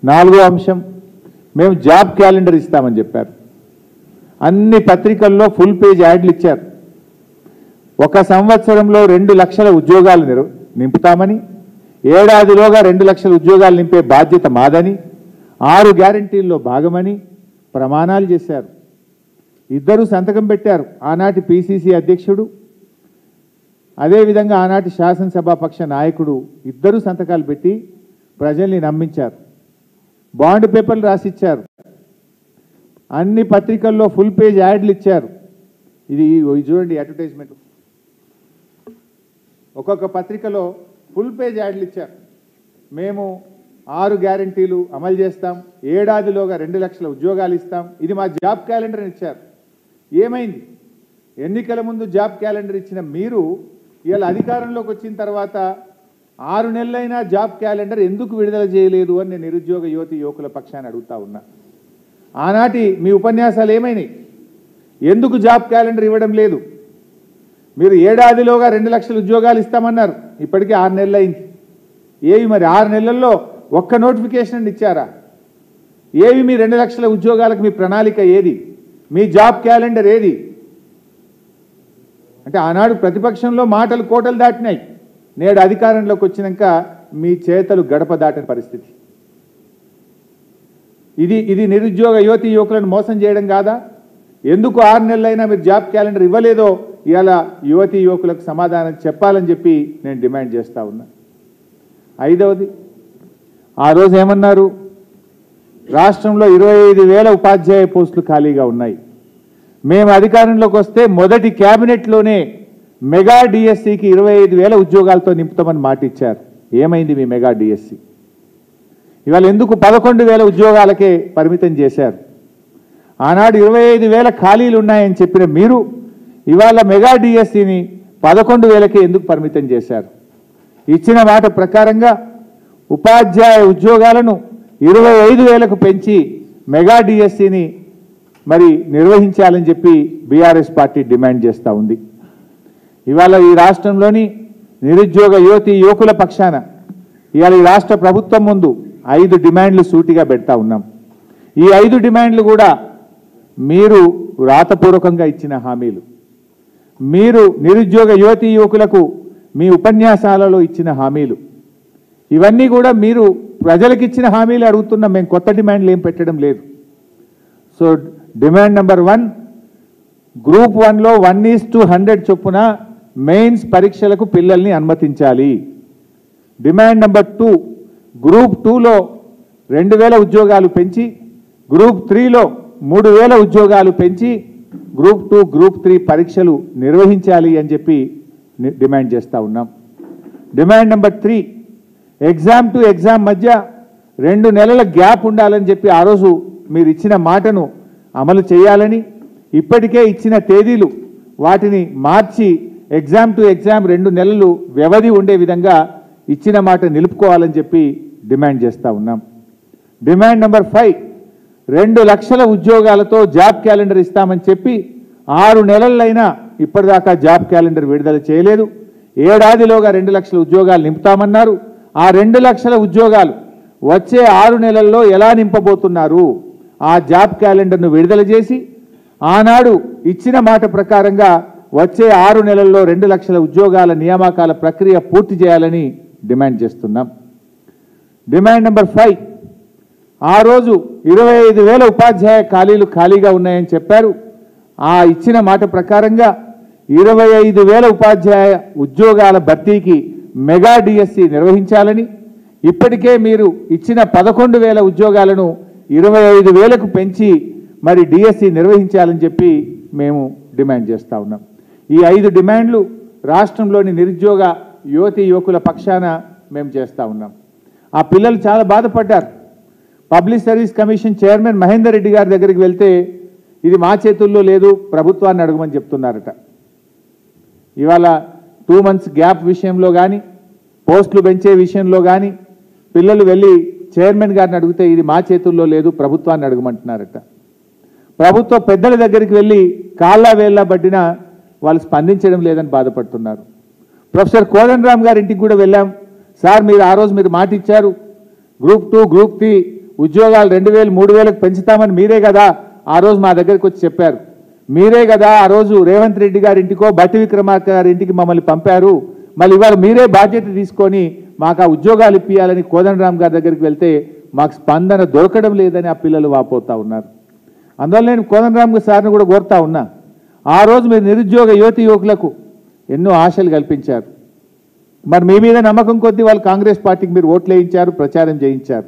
నాలుగో అంశం, మేము జాబ్ క్యాలెండర్ ఇస్తామని చెప్పారు. అన్ని పత్రికల్లో ఫుల్ పేజ్ యాడ్లు ఇచ్చారు. ఒక సంవత్సరంలో 2 లక్షల ఉద్యోగాలు నింపుతామని, ఏడాదిలోగా 2 లక్షల ఉద్యోగాలు నింపే బాధ్యత మాదని, 6 గ్యారంటీల్లో భాగమని ప్రమాణాలు చేశారు. ఇద్దరు సంతకం పెట్టారు, ఆనాటి పిసిసి అధ్యక్షుడు అదేవిధంగా ఆనాటి శాసనసభాపక్ష నాయకుడు. ఇద్దరు సంతకాలు పెట్టి ప్రజల్ని నమ్మించారు. బాండ్ పేపర్లు రాసిచ్చారు. అన్ని పత్రికల్లో ఫుల్ పేజ్ యాడ్లు ఇచ్చారు. ఇది చూడండి అడ్వర్టైజ్మెంట్. ఒక్కొక్క పత్రికలో ఫుల్ పేజ్ యాడ్లు ఇచ్చారు. మేము 6 గ్యారంటీలు అమలు చేస్తాం, ఏడాదిలోగా 2 లక్షల ఉద్యోగాలు ఇస్తాం, ఇది మా జాబ్ క్యాలెండర్ అని ఇచ్చారు. ఏమైంది? ఎన్నికల ముందు జాబ్ క్యాలెండర్ ఇచ్చిన మీరు ఇవాళ అధికారంలోకి వచ్చిన తర్వాత 6 నెలలైనా జాబ్ క్యాలెండర్ ఎందుకు విడుదల చేయలేదు అని నేను నిరుద్యోగ యువకుల పక్షాన్ని అడుగుతా ఉన్నా. ఆనాటి మీ ఉపన్యాసాలు ఏమైనాయి? ఎందుకు జాబ్ క్యాలెండర్ ఇవ్వడం లేదు? మీరు ఏడాదిలోగా 2 లక్షల ఉద్యోగాలు ఇస్తామన్నారు, ఇప్పటికే 6 నెలలు అయింది. ఏవి మరి 6 నెలల్లో ఒక్క నోటిఫికేషన్ ఇచ్చారా? ఏవి మీ 2 లక్షల ఉద్యోగాలకు మీ ప్రణాళిక ఏది? మీ జాబ్ క్యాలెండర్ ఏది? అంటే ఆనాడు ప్రతిపక్షంలో మాటలు కోటలు దాటినాయి, నేడు అధికారంలోకి వచ్చినాక మీ చేతలు గడప దాటిన పరిస్థితి. ఇది నిరుద్యోగ యువకులను మోసం చేయడం కాదా? ఎందుకు 6 నెలలైనా మీరు జాబ్ క్యాలెండర్ ఇవ్వలేదో ఇవాళ యువకులకు సమాధానం చెప్పాలని చెప్పి నేను డిమాండ్ చేస్తా ఉన్నా. ఐదవది, ఆ రోజు ఏమన్నారు? రాష్ట్రంలో 25,000 ఉపాధ్యాయ పోస్టులు ఖాళీగా ఉన్నాయి. మేము అధికారంలోకి వస్తే మొదటి క్యాబినెట్లోనే మెగా డిఎస్సికి 25,000 ఉద్యోగాలతో నింపుతామని మాట ఇచ్చారు. ఏమైంది మీ మెగా డిఎస్సి? ఇవాళ ఎందుకు 11,000 ఉద్యోగాలకే పరిమితం చేశారు? ఆనాడు 25,000 ఖాళీలు ఉన్నాయని చెప్పిన మీరు ఇవాళ మెగా డిఎస్సిని 11,000కే ఎందుకు పరిమితం చేశారు? ఇచ్చిన మాట ప్రకారంగా ఉపాధ్యాయ ఉద్యోగాలను 25,000కు పెంచి మెగా డిఎస్సిని మరి నిర్వహించాలని చెప్పి బీఆర్ఎస్ పార్టీ డిమాండ్ చేస్తూ ఉంది. ఇవాళ ఈ రాష్ట్రంలోని నిరుద్యోగ యువకుల పక్షాన ఇవాళ ఈ రాష్ట్ర ప్రభుత్వం ముందు 5 డిమాండ్లు సూటిగా పెడతా ఉన్నాం. ఈ 5 డిమాండ్లు కూడా మీరు రాతపూర్వకంగా ఇచ్చిన హామీలు, మీరు నిరుద్యోగ యువకులకు మీ ఉపన్యాసాలలో ఇచ్చిన హామీలు, ఇవన్నీ కూడా మీరు ప్రజలకు ఇచ్చిన హామీలు అడుగుతున్నాం. మేము కొత్త డిమాండ్లు ఏం పెట్టడం లేదు. సో డిమాండ్ నెంబర్ 1, గ్రూప్ 1లో 1:100 చొప్పున మెయిన్స్ పరీక్షలకు పిల్లల్ని అనుమతించాలి. డిమాండ్ నెంబర్ 2, గ్రూప్ 2లో 2,000 ఉద్యోగాలు పెంచి గ్రూప్ 3లో 3,000 ఉద్యోగాలు పెంచి గ్రూప్ 2, గ్రూప్ 3 పరీక్షలు నిర్వహించాలి అని చెప్పి డిమాండ్ చేస్తూ ఉన్నాం. Demand number 3, exam to exam మధ్య 2 నెలల గ్యాప్ ఉండాలని చెప్పి ఆ రోజు మీరు ఇచ్చిన మాటను అమలు చేయాలని, ఇప్పటికే ఇచ్చిన తేదీలు వాటిని మార్చి ఎగ్జామ్ టు ఎగ్జామ్ 2 నెలలు వ్యవధి ఉండే విధంగా ఇచ్చిన మాట నిలుపుకోవాలని చెప్పి డిమాండ్ చేస్తూ ఉన్నాం. డిమాండ్ నెంబర్ 5, 2 లక్షల ఉద్యోగాలతో జాబ్ క్యాలెండర్ ఇస్తామని చెప్పి 6 నెలలైనా ఇప్పటిదాకా జాబ్ క్యాలెండర్ విడుదల చేయలేదు. ఏడాదిలోగా 2 లక్షల ఉద్యోగాలు నింపుతామన్నారు. ఆ 2 లక్షల ఉద్యోగాలు వచ్చే 6 నెలల్లో ఎలా నింపబోతున్నారు? ఆ జాబ్ క్యాలెండర్ను విడుదల చేసి ఆనాడు ఇచ్చిన మాట ప్రకారంగా వచ్చే 6 నెలల్లో 2 లక్షల ఉద్యోగాల నియామకాల ప్రక్రియ పూర్తి చేయాలని డిమాండ్ చేస్తున్నాం. డిమాండ్ నెంబర్ 5, ఆ రోజు 25,000 ఉపాధ్యాయ ఖాళీగా ఉన్నాయని చెప్పారు. ఆ ఇచ్చిన మాట ప్రకారంగా 25,000 ఉపాధ్యాయ ఉద్యోగాల భర్తీకి మెగా డిఎస్సి నిర్వహించాలని, ఇప్పటికే మీరు ఇచ్చిన 11,000 ఉద్యోగాలను 25,000కు పెంచి మరి డిఎస్సి నిర్వహించాలని చెప్పి మేము డిమాండ్ చేస్తూ ఉన్నాం. ఈ 5 డిమాండ్లు రాష్ట్రంలోని నిరుద్యోగ యువకుల పక్షాన మేము చేస్తూ ఉన్నాం. ఆ పిల్లలు చాలా బాధపడ్డారు. Public service commission chairman Mahender Reddy గారి దగ్గరికి వెళ్తే ఇది మా చేతుల్లో లేదు, ప్రభుత్వాన్ని అడగమని చెప్తున్నారట. ఇవాళ 2 months గ్యాప్ విషయంలో కానీ, పోస్టులు పెంచే విషయంలో కానీ పిల్లలు వెళ్ళి చైర్మన్ గారిని అడిగితే ఇది మా చేతుల్లో లేదు, ప్రభుత్వాన్ని అడగమంటున్నారట. ప్రభుత్వ పెద్దల దగ్గరికి వెళ్ళి కాళ్ళ వేళ్ళ పట్టినా వాళ్ళు స్పందించడం లేదని బాధపడుతున్నారు. ప్రొఫెసర్ కోదండరామ్ గారి ఇంటికి కూడా వెళ్ళాం. సార్ మీరు ఆ రోజు మీరు మాట ఇచ్చారు, గ్రూప్ 2, గ్రూప్ 3 ఉద్యోగాలు 2000 3000కు పెంచుతామని మీరే కదా ఆ రోజు మా దగ్గరికి వచ్చి చెప్పారు. మీరే కదా ఆ రోజు రేవంత్ రెడ్డి గారి ఇంటికో బట్టి విక్రమార్క గారి ఇంటికి మమ్మల్ని పంపారు. మళ్ళీ ఇవాళ మీరే బాధ్యత తీసుకొని మాకు ఆ ఉద్యోగాలు ఇప్పియాలని కోదండరామ్ గారి దగ్గరికి వెళ్తే మాకు స్పందన దొరకడం లేదని ఆ పిల్లలు వాపోతా ఉన్నారు. అందువల్ల నేను కోదండరామ్ సార్ని కూడా కోరుతా ఉన్నా, ఆ రోజు మీరు నిరుద్యోగ యువతి యువకులకు ఎన్నో ఆశలు కల్పించారు. మరి మీ మీద నమ్మకం కొద్దీ వాళ్ళు కాంగ్రెస్ పార్టీకి మీరు ఓట్లు వేయించారు, ప్రచారం చేయించారు.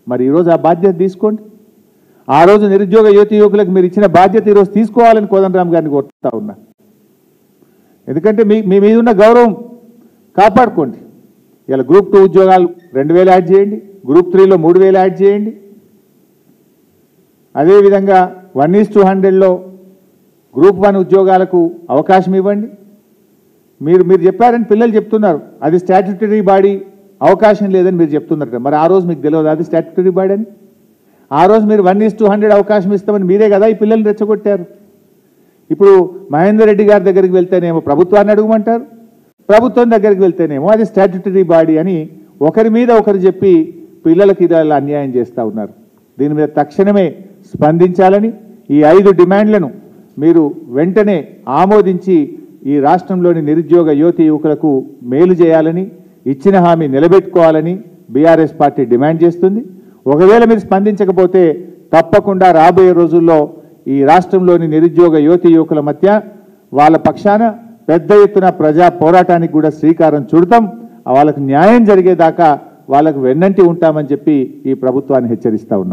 మరి ఈరోజు ఆ బాధ్యత తీసుకోండి. ఆ రోజు నిరుద్యోగ యువతి యువకులకు మీరు ఇచ్చిన బాధ్యత ఈరోజు తీసుకోవాలని కోదండరామ్ గారిని కోరుతా ఉన్నా. ఎందుకంటే మీ మీద ఉన్న గౌరవం కాపాడుకోండి. ఇలా గ్రూప్ 2 ఉద్యోగాలు 2000 యాడ్ చేయండి, గ్రూప్ 3లో 3000 యాడ్ చేయండి. అదేవిధంగా 1:100లో గ్రూప్ 1 ఉద్యోగాలకు అవకాశం ఇవ్వండి. మీరు చెప్పారని పిల్లలు చెప్తున్నారు, అది స్టాట్యూటరీ బాడీ అవకాశం లేదని మీరు చెప్తున్నారు. మరి ఆ రోజు మీకు తెలియదు అది స్టాట్యూటరీ బాడీ అని? ఆ రోజు మీరు 1:100 అవకాశం ఇస్తామని మీరే కదా ఈ పిల్లల్ని రెచ్చగొట్టారు. ఇప్పుడు మహేందర్ రెడ్డి గారి దగ్గరికి వెళ్తేనేమో ప్రభుత్వాన్ని అడగమంటారు, ప్రభుత్వం దగ్గరికి వెళ్తేనేమో అది స్టాట్యూటరీ బాడీ అని ఒకరి మీద ఒకరు చెప్పి పిల్లలకి ఇలా అన్యాయం చేస్తూ ఉన్నారు. దీని మీద తక్షణమే స్పందించాలని, ఈ 5 డిమాండ్లను మీరు వెంటనే ఆమోదించి ఈ రాష్ట్రంలోని నిరుద్యోగ యువతి యువకులకు మేలు చేయాలని, ఇచ్చిన హామీ నిలబెట్టుకోవాలని బీఆర్ఎస్ పార్టీ డిమాండ్ చేస్తుంది. ఒకవేళ మీరు స్పందించకపోతే తప్పకుండా రాబోయే రోజుల్లో ఈ రాష్ట్రంలోని నిరుద్యోగ యువతి యువకుల మధ్య వాళ్ళ పక్షాన పెద్ద ఎత్తున ప్రజా పోరాటానికి కూడా శ్రీకారం చుడతాం. వాళ్ళకు న్యాయం జరిగేదాకా వాళ్ళకు వెన్నంటి ఉంటామని చెప్పి ఈ ప్రభుత్వాన్ని హెచ్చరిస్తా ఉన్నాం.